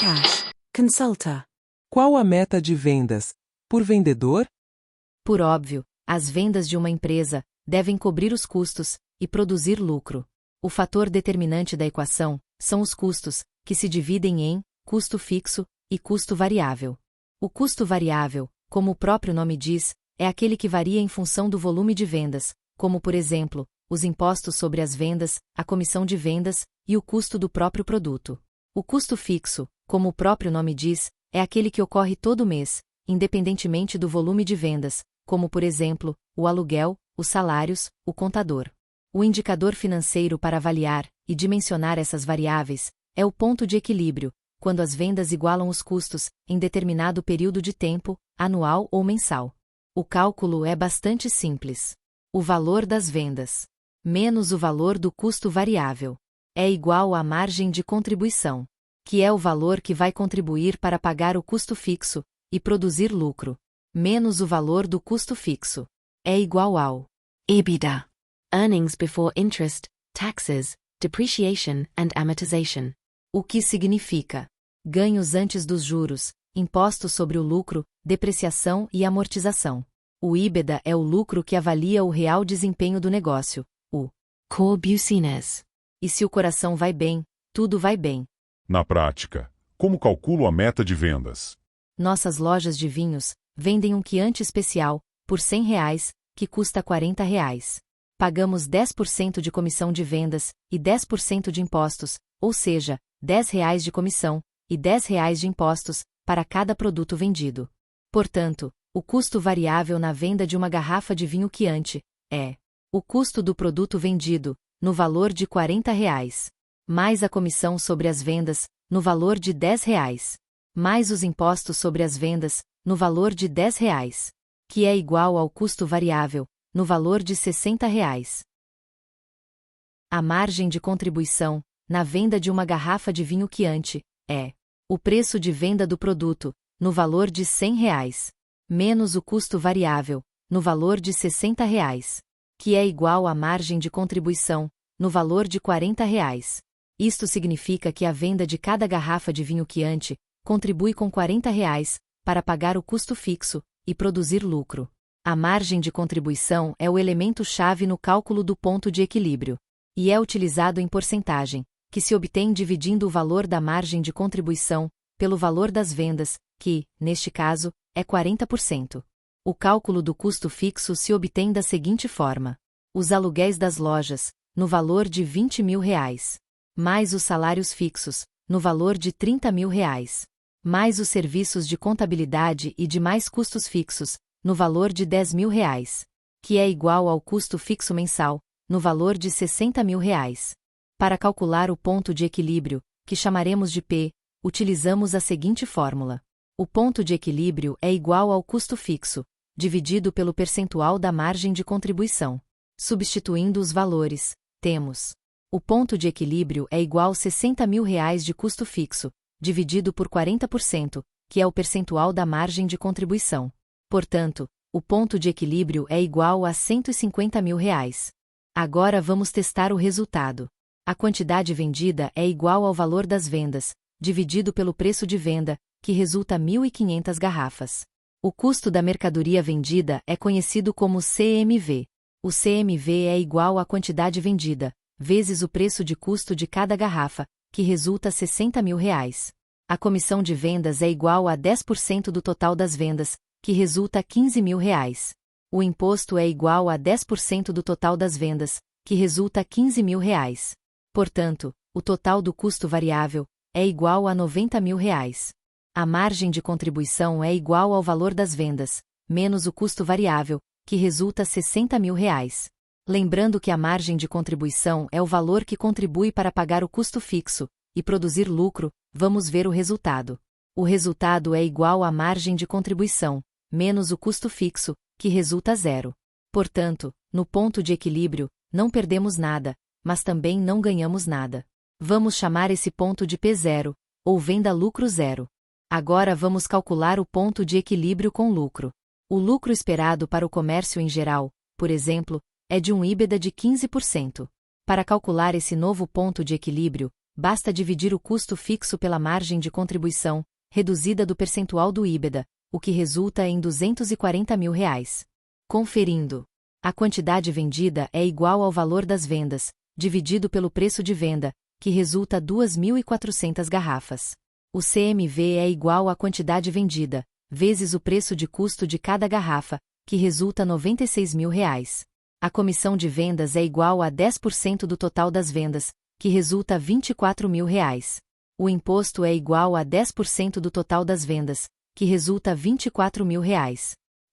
cash. Consulta. Qual a meta de vendas? Por vendedor? Por óbvio, as vendas de uma empresa devem cobrir os custos e produzir lucro. O fator determinante da equação são os custos, que se dividem em custo fixo e custo variável. O custo variável, como o próprio nome diz, é aquele que varia em função do volume de vendas, como por exemplo, os impostos sobre as vendas, a comissão de vendas e o custo do próprio produto. O custo fixo, como o próprio nome diz, é aquele que ocorre todo mês, independentemente do volume de vendas, como por exemplo, o aluguel, os salários, o contador. O indicador financeiro para avaliar e dimensionar essas variáveis é o ponto de equilíbrio, quando as vendas igualam os custos em determinado período de tempo, anual ou mensal. O cálculo é bastante simples. O valor das vendas menos o valor do custo variável é igual à margem de contribuição, que é o valor que vai contribuir para pagar o custo fixo e produzir lucro, menos o valor do custo fixo, é igual ao EBITDA. Earnings before interest, taxes, depreciation and amortization. O que significa ganhos antes dos juros, impostos sobre o lucro, depreciação e amortização. O EBITDA é o lucro que avalia o real desempenho do negócio, o core business. E se o coração vai bem, tudo vai bem. Na prática, como calculo a meta de vendas? Nossas lojas de vinhos vendem um quiante especial, por R$100, que custa R$40. Pagamos 10% de comissão de vendas e 10% de impostos, ou seja, R$10 de comissão e R$10 de impostos para cada produto vendido. Portanto, o custo variável na venda de uma garrafa de vinho quiante é o custo do produto vendido, no valor de R$40, mais a comissão sobre as vendas, no valor de R$10, mais os impostos sobre as vendas, no valor de R$10, que é igual ao custo variável, no valor de R$60. A margem de contribuição, na venda de uma garrafa de vinho quiante, é o preço de venda do produto, no valor de R$100, menos o custo variável, no valor de R$60, que é igual à margem de contribuição, no valor de R$40. Isto significa que a venda de cada garrafa de vinho quiante contribui com R$40 para pagar o custo fixo e produzir lucro. A margem de contribuição é o elemento-chave no cálculo do ponto de equilíbrio, e é utilizado em porcentagem, que se obtém dividindo o valor da margem de contribuição pelo valor das vendas, que, neste caso, é 40%. O cálculo do custo fixo se obtém da seguinte forma: os aluguéis das lojas, no valor de R$20.000, mais os salários fixos, no valor de R$30.000, mais os serviços de contabilidade e demais custos fixos, no valor de R$10.000, que é igual ao custo fixo mensal, no valor de R$60.000. Para calcular o ponto de equilíbrio, que chamaremos de P, utilizamos a seguinte fórmula. O ponto de equilíbrio é igual ao custo fixo, dividido pelo percentual da margem de contribuição. Substituindo os valores, temos: o ponto de equilíbrio é igual a R$60.000 de custo fixo, dividido por 40%, que é o percentual da margem de contribuição. Portanto, o ponto de equilíbrio é igual a R$150.000. Agora vamos testar o resultado. A quantidade vendida é igual ao valor das vendas, dividido pelo preço de venda, que resulta 1.500 garrafas. O custo da mercadoria vendida é conhecido como CMV. O CMV é igual à quantidade vendida, vezes o preço de custo de cada garrafa, que resulta R$60.000. A comissão de vendas é igual a 10% do total das vendas, que resulta R$15.000. O imposto é igual a 10% do total das vendas, que resulta R$15.000. Portanto, o total do custo variável é igual a R$90.000. A margem de contribuição é igual ao valor das vendas, menos o custo variável, que resulta R$60.000. Lembrando que a margem de contribuição é o valor que contribui para pagar o custo fixo e produzir lucro, vamos ver o resultado. O resultado é igual à margem de contribuição, menos o custo fixo, que resulta zero. Portanto, no ponto de equilíbrio, não perdemos nada, mas também não ganhamos nada. Vamos chamar esse ponto de P0, ou venda lucro zero. Agora vamos calcular o ponto de equilíbrio com lucro. O lucro esperado para o comércio em geral, por exemplo, é de um EBITDA de 15%. Para calcular esse novo ponto de equilíbrio, basta dividir o custo fixo pela margem de contribuição, reduzida do percentual do EBITDA, o que resulta em R$240 mil. Conferindo. A quantidade vendida é igual ao valor das vendas, dividido pelo preço de venda, que resulta 2.400 garrafas. O CMV é igual à quantidade vendida, vezes o preço de custo de cada garrafa, que resulta R$96 mil. A comissão de vendas é igual a 10% do total das vendas, que resulta R$24 mil. O imposto é igual a 10% do total das vendas, que resulta R$24 mil.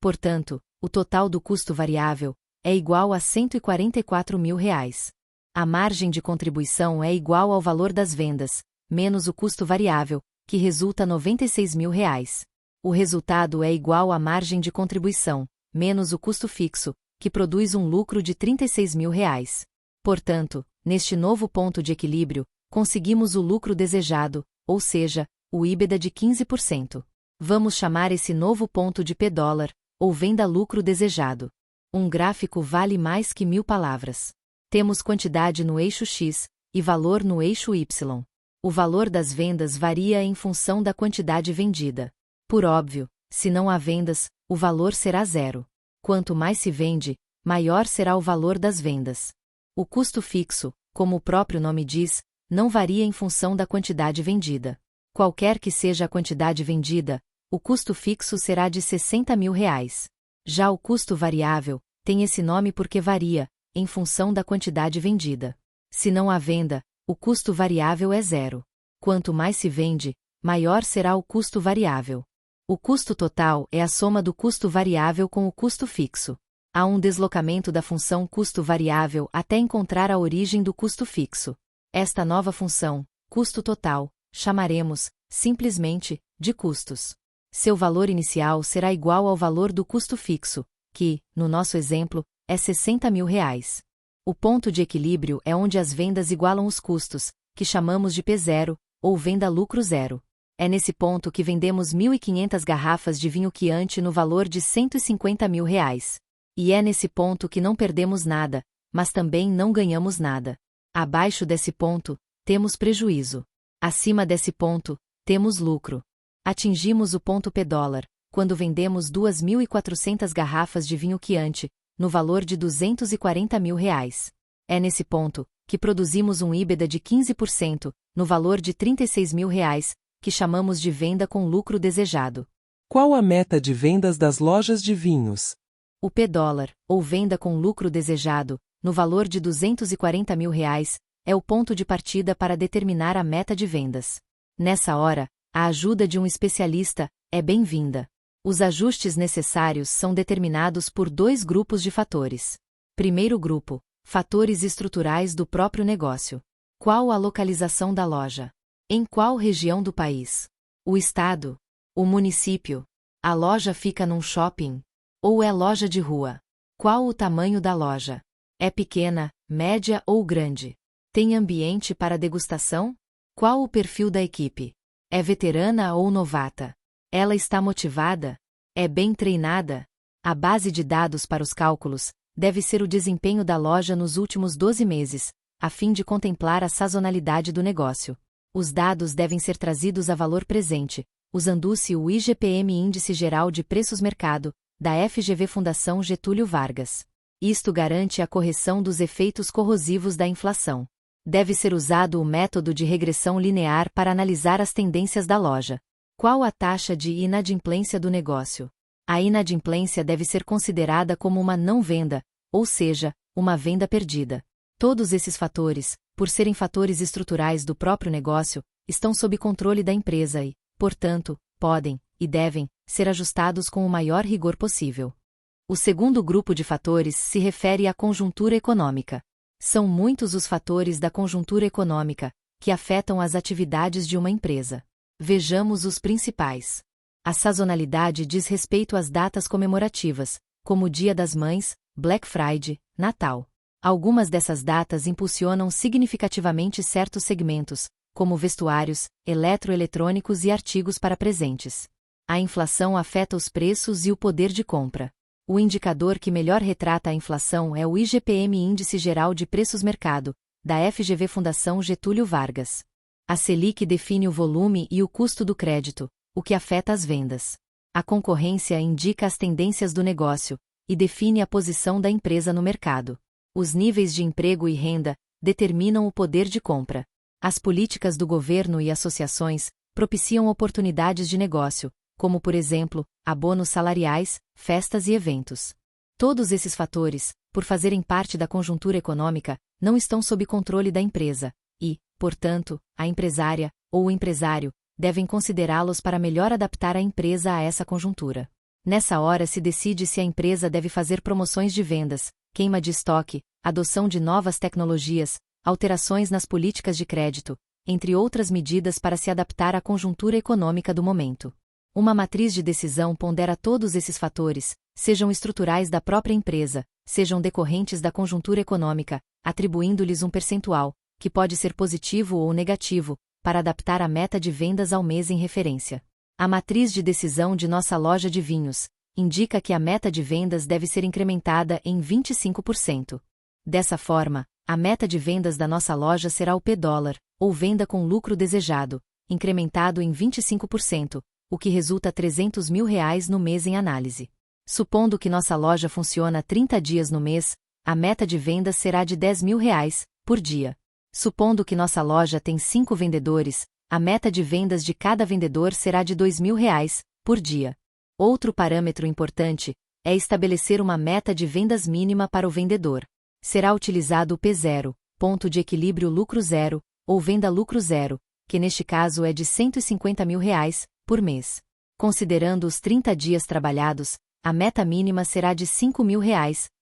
Portanto, o total do custo variável é igual a R$144 mil. A margem de contribuição é igual ao valor das vendas, menos o custo variável, que resulta R$96 mil. O resultado é igual à margem de contribuição, menos o custo fixo, que produz um lucro de R$36 mil. Portanto, neste novo ponto de equilíbrio, conseguimos o lucro desejado, ou seja, o EBITDA de 15%. Vamos chamar esse novo ponto de P$, ou venda-lucro desejado. Um gráfico vale mais que 1000 palavras. Temos quantidade no eixo X e valor no eixo Y. O valor das vendas varia em função da quantidade vendida. Por óbvio, se não há vendas, o valor será zero. Quanto mais se vende, maior será o valor das vendas. O custo fixo, como o próprio nome diz, não varia em função da quantidade vendida. Qualquer que seja a quantidade vendida, o custo fixo será de R$60 mil. Já o custo variável tem esse nome porque varia, em função da quantidade vendida. Se não há venda, o custo variável é zero. Quanto mais se vende, maior será o custo variável. O custo total é a soma do custo variável com o custo fixo. Há um deslocamento da função custo variável até encontrar a origem do custo fixo. Esta nova função, custo total, chamaremos, simplesmente, de custos. Seu valor inicial será igual ao valor do custo fixo, que, no nosso exemplo, é R$60 mil. O ponto de equilíbrio é onde as vendas igualam os custos, que chamamos de P0, ou venda-lucro zero. É nesse ponto que vendemos 1.500 garrafas de vinho Chianti no valor de R$150 mil. E é nesse ponto que não perdemos nada, mas também não ganhamos nada. Abaixo desse ponto, temos prejuízo. Acima desse ponto, temos lucro. Atingimos o ponto P$, quando vendemos 2.400 garrafas de vinho Chianti, no valor de R$240 mil. É nesse ponto que produzimos um EBITDA de 15%, no valor de R$36 mil, que chamamos de venda com lucro desejado. Qual a meta de vendas das lojas de vinhos? O P$, ou venda com lucro desejado, no valor de R$240 mil, é o ponto de partida para determinar a meta de vendas. Nessa hora, a ajuda de um especialista é bem-vinda. Os ajustes necessários são determinados por dois grupos de fatores. Primeiro grupo, fatores estruturais do próprio negócio. Qual a localização da loja? Em qual região do país? O estado? O município? A loja fica num shopping? Ou é loja de rua? Qual o tamanho da loja? É pequena, média ou grande? Tem ambiente para degustação? Qual o perfil da equipe? É veterana ou novata? Ela está motivada? É bem treinada? A base de dados para os cálculos deve ser o desempenho da loja nos últimos 12 meses, a fim de contemplar a sazonalidade do negócio. Os dados devem ser trazidos a valor presente, usando-se o IGPM Índice Geral de Preços Mercado, da FGV Fundação Getúlio Vargas. Isto garante a correção dos efeitos corrosivos da inflação. Deve ser usado o método de regressão linear para analisar as tendências da loja. Qual a taxa de inadimplência do negócio? A inadimplência deve ser considerada como uma não-venda, ou seja, uma venda perdida. Todos esses fatores, por serem fatores estruturais do próprio negócio, estão sob controle da empresa e, portanto, podem, e devem, ser ajustados com o maior rigor possível. O segundo grupo de fatores se refere à conjuntura econômica. São muitos os fatores da conjuntura econômica que afetam as atividades de uma empresa. Vejamos os principais. A sazonalidade diz respeito às datas comemorativas, como o Dia das Mães, Black Friday, Natal. Algumas dessas datas impulsionam significativamente certos segmentos, como vestuários, eletroeletrônicos e artigos para presentes. A inflação afeta os preços e o poder de compra. O indicador que melhor retrata a inflação é o IGPM Índice Geral de Preços Mercado, da FGV Fundação Getúlio Vargas. A Selic define o volume e o custo do crédito, o que afeta as vendas. A concorrência indica as tendências do negócio e define a posição da empresa no mercado. Os níveis de emprego e renda determinam o poder de compra. As políticas do governo e associações propiciam oportunidades de negócio, como, por exemplo, abonos salariais, festas e eventos. Todos esses fatores, por fazerem parte da conjuntura econômica, não estão sob controle da empresa e, portanto, a empresária ou o empresário devem considerá-los para melhor adaptar a empresa a essa conjuntura. Nessa hora se decide se a empresa deve fazer promoções de vendas, queima de estoque, adoção de novas tecnologias, alterações nas políticas de crédito, entre outras medidas para se adaptar à conjuntura econômica do momento. Uma matriz de decisão pondera todos esses fatores, sejam estruturais da própria empresa, sejam decorrentes da conjuntura econômica, atribuindo-lhes um percentual, que pode ser positivo ou negativo, para adaptar a meta de vendas ao mês em referência. A matriz de decisão de nossa loja de vinhos indica que a meta de vendas deve ser incrementada em 25%. Dessa forma, a meta de vendas da nossa loja será o P-dólar, ou venda com lucro desejado, incrementado em 25%, o que resulta R$300 mil no mês em análise. Supondo que nossa loja funciona 30 dias no mês, a meta de vendas será de R$10 mil por dia. Supondo que nossa loja tem 5 vendedores, a meta de vendas de cada vendedor será de R$2 mil por dia. Outro parâmetro importante é estabelecer uma meta de vendas mínima para o vendedor. Será utilizado o P0, ponto de equilíbrio lucro zero, ou venda lucro zero, que neste caso é de R$150 mil por mês. Considerando os 30 dias trabalhados, a meta mínima será de R$5 mil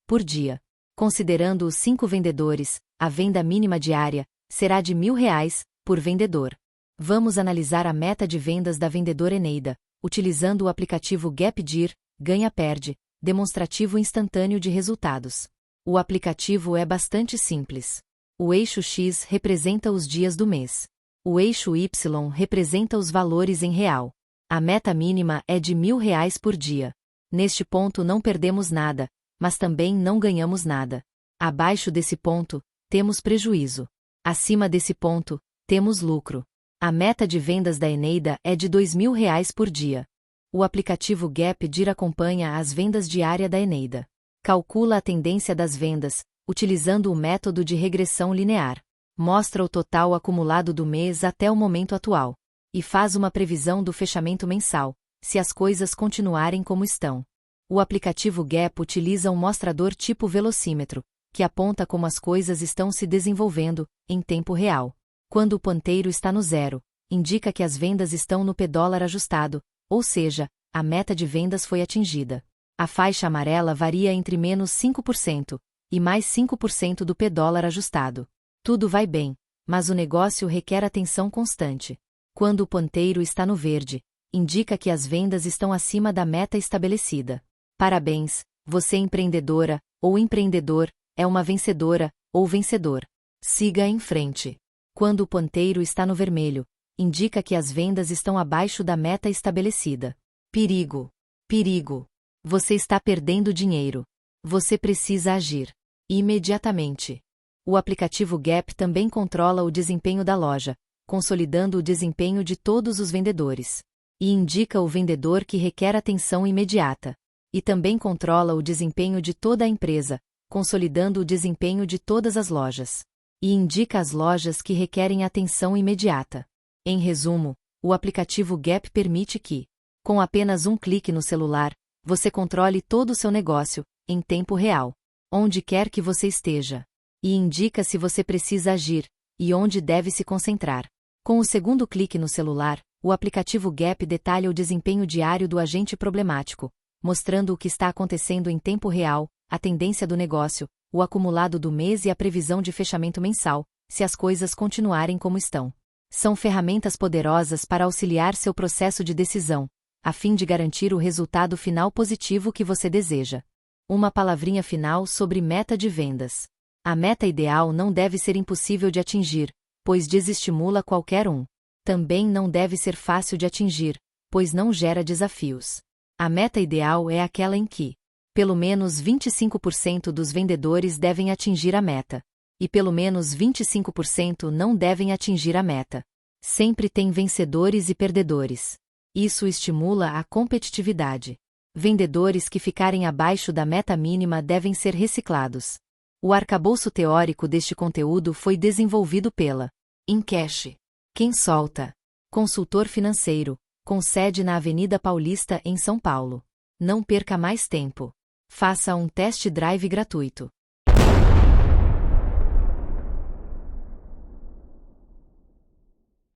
por dia. Considerando os 5 vendedores, a venda mínima diária será de R$1.000 por vendedor. Vamos analisar a meta de vendas da vendedora Eneida, utilizando o aplicativo GapDir, ganha-perde, demonstrativo instantâneo de resultados. O aplicativo é bastante simples. O eixo X representa os dias do mês. O eixo Y representa os valores em real. A meta mínima é de R$1.000 por dia. Neste ponto não perdemos nada, mas também não ganhamos nada. Abaixo desse ponto, temos prejuízo. Acima desse ponto, temos lucro. A meta de vendas da Eneida é de R$2.000 por dia. O aplicativo GapDir acompanha as vendas diárias da Eneida. Calcula a tendência das vendas, utilizando o método de regressão linear. Mostra o total acumulado do mês até o momento atual. E faz uma previsão do fechamento mensal, se as coisas continuarem como estão. O aplicativo Gap utiliza um mostrador tipo velocímetro, que aponta como as coisas estão se desenvolvendo, em tempo real. Quando o ponteiro está no zero, indica que as vendas estão no P-dólar ajustado, ou seja, a meta de vendas foi atingida. A faixa amarela varia entre menos 5% e mais 5% do P-dólar ajustado. Tudo vai bem, mas o negócio requer atenção constante. Quando o ponteiro está no verde, indica que as vendas estão acima da meta estabelecida. Parabéns, você empreendedora, ou empreendedor, é uma vencedora, ou vencedor. Siga em frente. Quando o ponteiro está no vermelho, indica que as vendas estão abaixo da meta estabelecida. Perigo! Perigo! Você está perdendo dinheiro. Você precisa agir. Imediatamente. O aplicativo Gap também controla o desempenho da loja, consolidando o desempenho de todos os vendedores. E indica o vendedor que requer atenção imediata. E também controla o desempenho de toda a empresa, consolidando o desempenho de todas as lojas. E indica as lojas que requerem atenção imediata. Em resumo, o aplicativo Gap permite que, com apenas um clique no celular, você controle todo o seu negócio, em tempo real, onde quer que você esteja. E indica se você precisa agir, e onde deve se concentrar. Com o segundo clique no celular, o aplicativo Gap detalha o desempenho diário do agente problemático, mostrando o que está acontecendo em tempo real, a tendência do negócio, o acumulado do mês e a previsão de fechamento mensal, se as coisas continuarem como estão. São ferramentas poderosas para auxiliar seu processo de decisão, a fim de garantir o resultado final positivo que você deseja. Uma palavrinha final sobre meta de vendas. A meta ideal não deve ser impossível de atingir, pois desestimula qualquer um. Também não deve ser fácil de atingir, pois não gera desafios. A meta ideal é aquela em que, pelo menos 25% dos vendedores devem atingir a meta. E pelo menos 25% não devem atingir a meta. Sempre tem vencedores e perdedores. Isso estimula a competitividade. Vendedores que ficarem abaixo da meta mínima devem ser reciclados. O arcabouço teórico deste conteúdo foi desenvolvido pela Encash. Quem solta? Consultor financeiro, com sede na Avenida Paulista, em São Paulo. Não perca mais tempo. Faça um test drive gratuito.